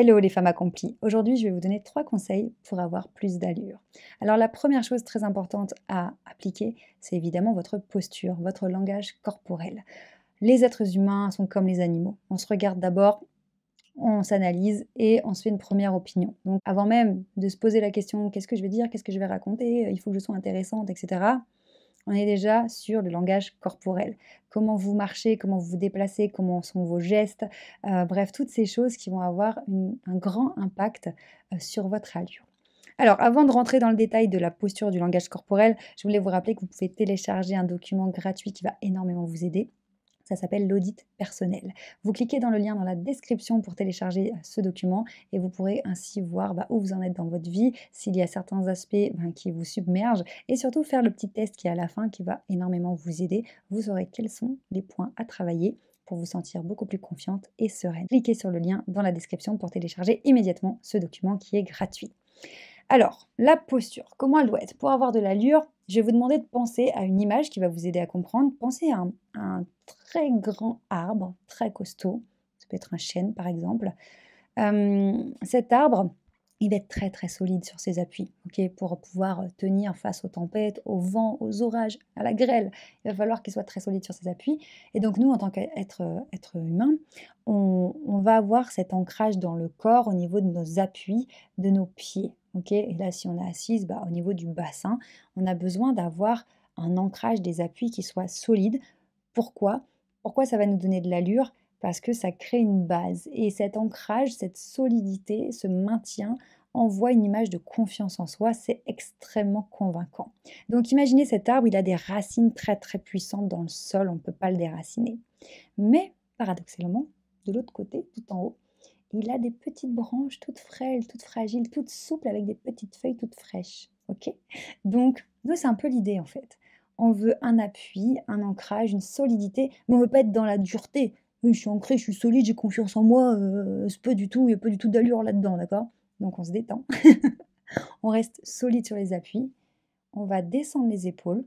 Hello les femmes accomplies. Aujourd'hui, je vais vous donner 3 conseils pour avoir plus d'allure. Alors la première chose très importante à appliquer, c'est évidemment votre posture, votre langage corporel. Les êtres humains sont comme les animaux. On se regarde d'abord, on s'analyse et on se fait une première opinion. Donc avant même de se poser la question: «Qu'est-ce que je vais dire? Qu'est-ce que je vais raconter? Il faut que je sois intéressante» et cetera. On est déjà sur le langage corporel. Comment vous marchez, comment vous vous déplacez, comment sont vos gestes, bref, toutes ces choses qui vont avoir un grand impact sur votre allure. Alors, avant de rentrer dans le détail de la posture du langage corporel, je voulais vous rappeler que vous pouvez télécharger un document gratuit qui va énormément vous aider. Ça s'appelle l'audit personnel. Vous cliquez dans le lien dans la description pour télécharger ce document et vous pourrez ainsi voir où vous en êtes dans votre vie, s'il y a certains aspects qui vous submergent et surtout faire le petit test qui est à la fin qui va énormément vous aider. Vous saurez quels sont les points à travailler pour vous sentir beaucoup plus confiante et sereine. Cliquez sur le lien dans la description pour télécharger immédiatement ce document qui est gratuit. Alors, la posture, comment elle doit être? Pour avoir de l'allure, je vais vous demander de penser à une image qui va vous aider à comprendre. Pensez à un très grand arbre, très costaud. Ça peut être un chêne, par exemple. Cet arbre, il va être très, très solide sur ses appuis, ok, pour pouvoir tenir face aux tempêtes, au vent, aux orages, à la grêle. Il va falloir qu'il soit très solide sur ses appuis. Et donc, nous, en tant qu'être humain, on va avoir cet ancrage dans le corps au niveau de nos appuis, de nos pieds. Ok, et là, si on est assise, au niveau du bassin, on a besoin d'avoir un ancrage des appuis qui soit solide. Pourquoi? Pourquoi ça va nous donner de l'allure? Parce que ça crée une base. Et cet ancrage, cette solidité, ce maintien envoie une image de confiance en soi. C'est extrêmement convaincant. Donc imaginez cet arbre, il a des racines très très puissantes dans le sol, on ne peut pas le déraciner. Mais paradoxalement, de l'autre côté, tout en haut, il a des petites branches toutes frêles, toutes fragiles, toutes souples avec des petites feuilles toutes fraîches. Ok? Donc, nous, c'est un peu l'idée en fait. On veut un appui, un ancrage, une solidité, mais on ne veut pas être dans la dureté. Oui, je suis ancrée, je suis solide, j'ai confiance en moi, c'est pas du tout, il n'y a pas du tout d'allure là-dedans, d'accord? Donc on se détend. On reste solide sur les appuis, on va descendre les épaules,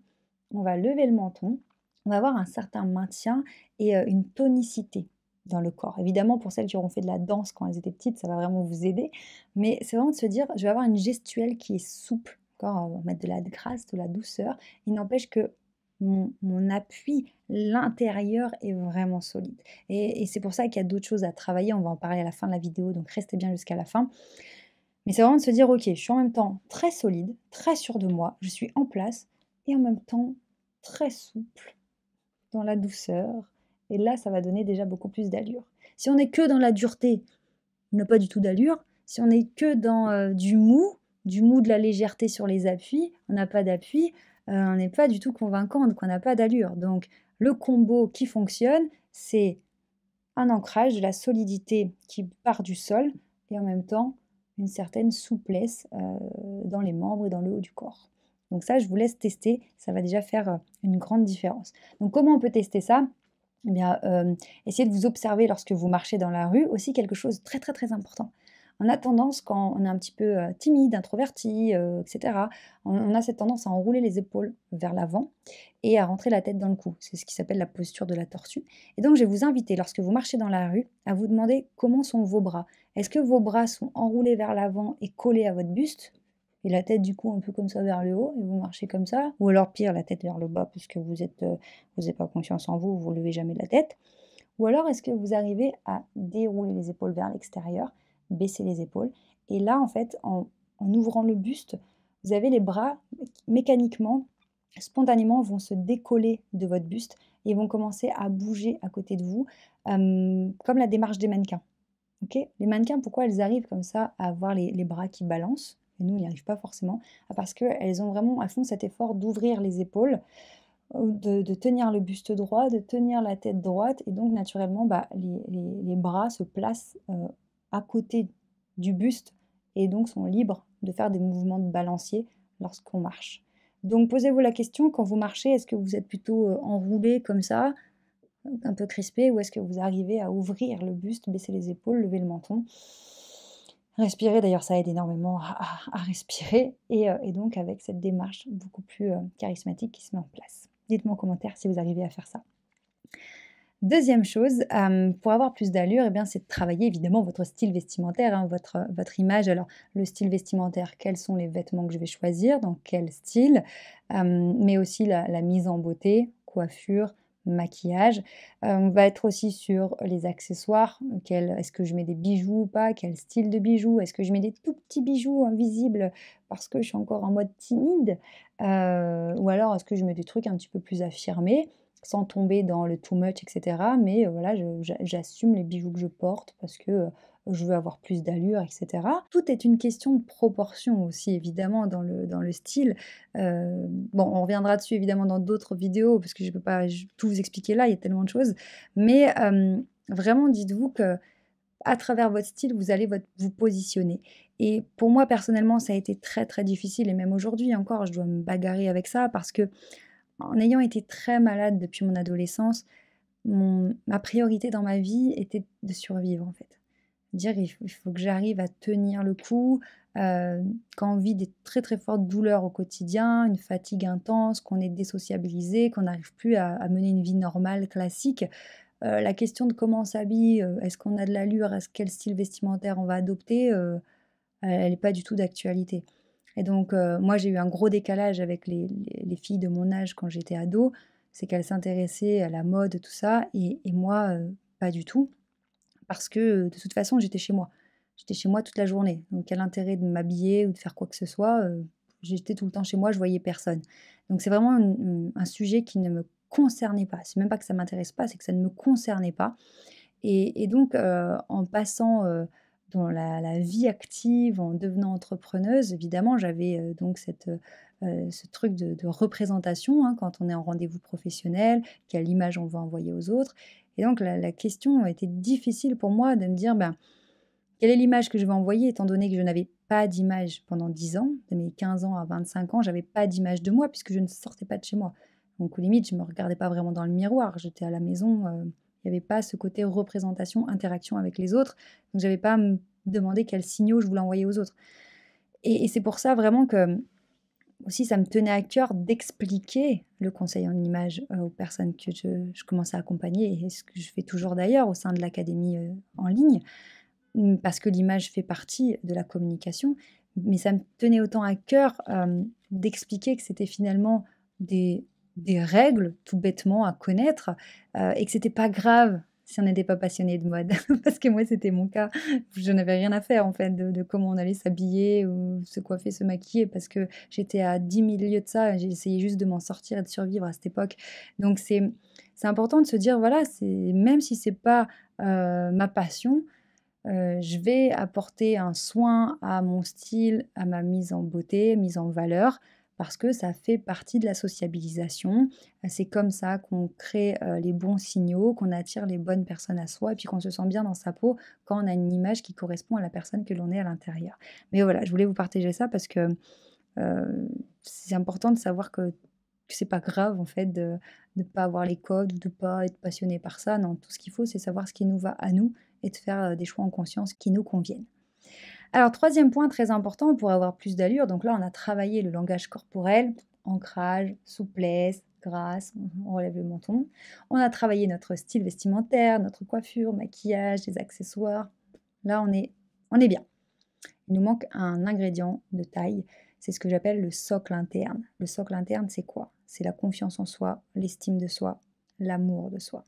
on va lever le menton, on va avoir un certain maintien et une tonicité dans le corps. Évidemment, pour celles qui auront fait de la danse quand elles étaient petites, ça va vraiment vous aider. Mais c'est vraiment de se dire, je vais avoir une gestuelle qui est souple. D'accord, on va mettre de la grâce, de la douceur. Il n'empêche que mon appui, l'intérieur est vraiment solide. Et c'est pour ça qu'il y a d'autres choses à travailler. On va en parler à la fin de la vidéo, donc restez bien jusqu'à la fin. Mais c'est vraiment de se dire, ok, je suis en même temps très solide, très sûre de moi, je suis en place et en même temps très souple, dans la douceur. Et là, ça va donner déjà beaucoup plus d'allure. Si on n'est que dans la dureté, on n'a pas du tout d'allure. Si on n'est que dans du mou, de la légèreté sur les appuis, on n'a pas d'appui, on n'est pas du tout convaincant, donc on n'a pas d'allure. Donc le combo qui fonctionne, c'est un ancrage, de la solidité qui part du sol et en même temps une certaine souplesse dans les membres et dans le haut du corps. Donc ça, je vous laisse tester, ça va déjà faire une grande différence. Donc comment on peut tester ça? Eh bien, essayez de vous observer lorsque vous marchez dans la rue. Aussi quelque chose de très très très important. On a tendance, quand on est un petit peu timide, introverti, etc., on a cette tendance à enrouler les épaules vers l'avant et à rentrer la tête dans le cou. C'est ce qui s'appelle la posture de la tortue. Et donc, je vais vous inviter, lorsque vous marchez dans la rue, à vous demander comment sont vos bras. Est-ce que vos bras sont enroulés vers l'avant et collés à votre buste? Et la tête du coup un peu comme ça vers le haut, et vous marchez comme ça? Ou alors pire, la tête vers le bas, parce que vous n'avez pas confiance en vous, vous ne levez jamais la tête? Ou alors est-ce que vous arrivez à dérouler les épaules vers l'extérieur, baisser les épaules? Et là, en fait, en ouvrant le buste, vous avez les bras mécaniquement, spontanément, vont se décoller de votre buste et vont commencer à bouger à côté de vous, comme la démarche des mannequins. Ok, les mannequins, pourquoi elles arrivent comme ça à avoir les bras qui balancent? Et nous, on n'y arrive pas forcément. Parce qu'elles elles font cet effort d'ouvrir les épaules, de tenir le buste droit, de tenir la tête droite. Et donc, naturellement, les bras se placent à côté du buste et donc sont libres de faire des mouvements de balancier lorsqu'on marche. Donc, posez-vous la question, quand vous marchez, est-ce que vous êtes plutôt enroulé comme ça, un peu crispé, ou est-ce que vous arrivez à ouvrir le buste, baisser les épaules, lever le menton, respirer? D'ailleurs, ça aide énormément à respirer, et donc avec cette démarche beaucoup plus charismatique qui se met en place. Dites-moi en commentaire si vous arrivez à faire ça. Deuxième chose, pour avoir plus d'allure, eh bien, c'est de travailler évidemment votre style vestimentaire, hein, votre image. Alors, le style vestimentaire, quels sont les vêtements que je vais choisir, dans quel style, mais aussi la mise en beauté, coiffure, maquillage. On va être aussi sur les accessoires, est-ce que je mets des bijoux ou pas? Quel style de bijoux? Est-ce que je mets des tout petits bijoux invisibles parce que je suis encore en mode timide? Ou alors est-ce que je mets des trucs un petit peu plus affirmés? Sans tomber dans le too much et cetera, mais voilà, j'assume les bijoux que je porte parce que, je veux avoir plus d'allure et cetera. Tout est une question de proportion aussi évidemment dans le style. Bon, on reviendra dessus évidemment dans d'autres vidéos parce que je ne peux pas tout vous expliquer là, il y a tellement de choses. Mais, vraiment dites-vous que à travers votre style, vous allez vous positionner. Et pour moi personnellement, ça a été très, très difficile et même aujourd'hui encore, je dois me bagarrer avec ça parce que en ayant été très malade depuis mon adolescence, ma priorité dans ma vie était de survivre, en fait. Dire: «Il faut que j'arrive à tenir le coup», quand on vit des très, très fortes douleurs au quotidien, une fatigue intense, qu'on est désociabilisé, qu'on n'arrive plus à mener une vie normale, classique, la question de comment on s'habille, est-ce qu'on a de l'allure, est-ce quel style vestimentaire on va adopter, elle est pas du tout d'actualité. Et donc, moi, j'ai eu un gros décalage avec les filles de mon âge quand j'étais ado. C'est qu'elles s'intéressaient à la mode, tout ça et moi, pas du tout. Parce que, de toute façon, j'étais chez moi. J'étais chez moi toute la journée. Donc quel intérêt de m'habiller ou de faire quoi que ce soit, j'étais tout le temps chez moi, je voyais personne. Donc c'est vraiment un sujet qui ne me concernait pas. C'est même pas que ça m'intéresse pas, c'est que ça ne me concernait pas. Et donc, en passant, dans la vie active, en devenant entrepreneuse, évidemment, j'avais, donc ce truc de représentation, hein, quand on est en rendez-vous professionnel, quelle image on veut envoyer aux autres. Et donc la question était difficile pour moi de me dire: «Ben, quelle est l'image que je vais envoyer?» étant donné que je n'avais pas d'image pendant 10 ans, de mes 15 ans à 25 ans, j'avais pas d'image de moi puisque je ne sortais pas de chez moi. Donc limite, je me regardais pas vraiment dans le miroir, j'étais à la maison, il y avait pas ce côté représentation, interaction avec les autres, donc j'avais pas à me demander quels signaux je voulais envoyer aux autres. Et c'est pour ça vraiment que, aussi ça me tenait à cœur d'expliquer le conseil en image, aux personnes que je commençais à accompagner et ce que je fais toujours d'ailleurs au sein de l'académie, en ligne. Parce que l'image fait partie de la communication, mais ça me tenait autant à cœur, d'expliquer que c'était finalement des des règles tout bêtement à connaître, et que c'était pas grave si on n'était pas passionné de mode. Parce que moi, c'était mon cas. Je n'avais rien à faire en fait de comment on allait s'habiller ou se coiffer, se maquiller parce que j'étais à 10 000 lieues de ça, j'ai essayé juste de m'en sortir et de survivre à cette époque. Donc c'est important de se dire voilà, c'est même si c'est pas, ma passion, je vais apporter un soin à mon style, à ma mise en beauté, mise en valeur, parce que ça fait partie de la sociabilisation. C'est comme ça qu'on crée, les bons signaux, qu'on attire les bonnes personnes à soi et puis qu'on se sent bien dans sa peau quand on a une image qui correspond à la personne que l'on est à l'intérieur. Mais voilà, je voulais vous partager ça parce que, c'est important de savoir que c'est pas grave en fait de pas avoir les codes ou de pas être passionné par ça. Non, tout ce qu'il faut, c'est savoir ce qui nous va à nous et de faire, des choix en conscience qui nous conviennent. Alors troisième point très important pour avoir plus d'allure, donc là on a travaillé le langage corporel, ancrage, souplesse, grâce, on relève le menton. On a travaillé notre style vestimentaire, notre coiffure, maquillage, les accessoires. Là on est bien. Il nous manque un ingrédient de taille, c'est ce que j'appelle le socle interne. Le socle interne, c'est quoi? C'est la confiance en soi, l'estime de soi, l'amour de soi.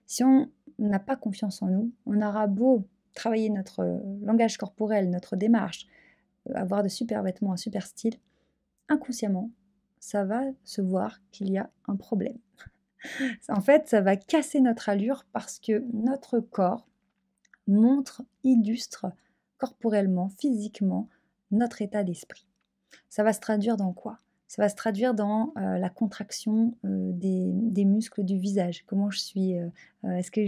Si on n'a pas confiance en nous, on aura beau travailler notre langage corporel, notre démarche, avoir de super vêtements, un super style, inconsciemment, ça va se voir qu'il y a un problème. En fait, ça va casser notre allure parce que notre corps montre, illustre corporellement, physiquement, notre état d'esprit. Ça va se traduire dans quoi? Ça va se traduire dans, la contraction, des muscles du visage. Comment je suis, est-ce que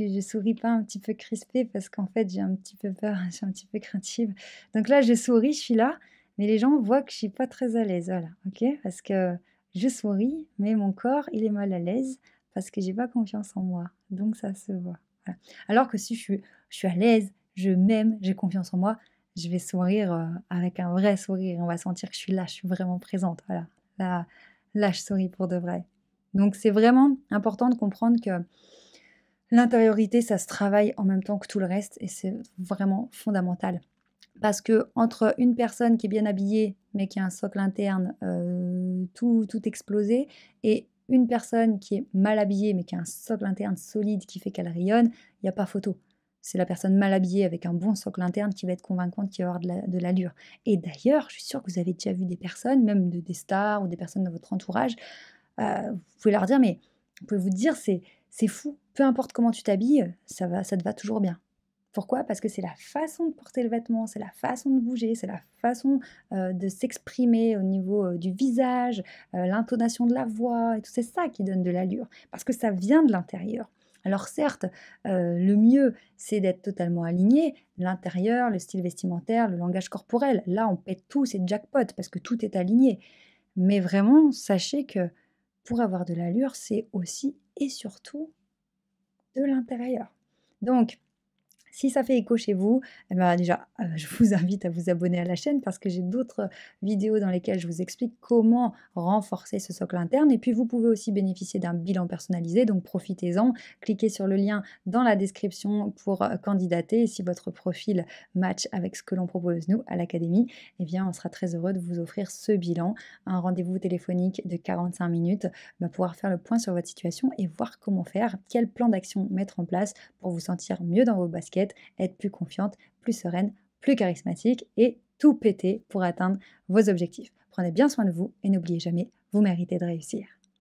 je souris pas un petit peu crispée parce qu'en fait j'ai un petit peu peur, je suis un petit peu craintive. Donc là je souris, je suis là, mais les gens voient que je suis pas très à l'aise, voilà, OK? Parce que je souris, mais mon corps il est mal à l'aise parce que j'ai pas confiance en moi, donc ça se voit, voilà. Alors que si je suis à l'aise, je m'aime, j'ai confiance en moi, je vais sourire, avec un vrai sourire. On va sentir que je suis là, je suis vraiment présente, voilà. Là, je souris pour de vrai. Donc c'est vraiment important de comprendre que l'intériorité, ça se travaille en même temps que tout le reste et c'est vraiment fondamental. Parce que entre une personne qui est bien habillée, mais qui a un socle interne, tout explosé et une personne qui est mal habillée, mais qui a un socle interne solide qui fait qu'elle rayonne, il y a pas photo. C'est la personne mal habillée avec un bon socle interne qui va être convaincante, qui va avoir de l'allure. Et d'ailleurs, je suis sûre que vous avez déjà vu des personnes, même des stars ou des personnes dans votre entourage, vous pouvez leur dire, mais vous pouvez vous dire: «C'est fou, peu importe comment tu t'habilles, ça te va toujours bien». Pourquoi? Parce que c'est la façon de porter le vêtement, c'est la façon de bouger, c'est la façon, de s'exprimer au niveau, du visage, l'intonation de la voix et tout. C'est ça qui donne de l'allure, parce que ça vient de l'intérieur. Alors certes, le mieux, c'est d'être totalement aligné, l'intérieur, le style vestimentaire, le langage corporel. Là, on pète tout, c'est jackpot parce que tout est aligné. Mais vraiment, sachez que pour avoir de l'allure, c'est aussi et surtout de l'intérieur. Donc si ça fait écho chez vous, eh ben, déjà, je vous invite à vous abonner à la chaîne parce que j'ai d'autres vidéos dans lesquelles je vous explique comment renforcer ce socle interne et puis vous pouvez aussi bénéficier d'un bilan personnalisé, donc profitez-en. Cliquez sur le lien dans la description pour, candidater et si votre profil match avec ce que l'on propose nous à l'académie, eh bien, on sera très heureux de vous offrir ce bilan, un rendez-vous téléphonique de 45 minutes, pouvoir faire le point sur votre situation et voir comment faire, quel plan d'action mettre en place pour vous sentir mieux dans vos baskets, être plus confiante, plus sereine, plus charismatique et tout péter pour atteindre vos objectifs. Prenez bien soin de vous et n'oubliez jamais, vous méritez de réussir.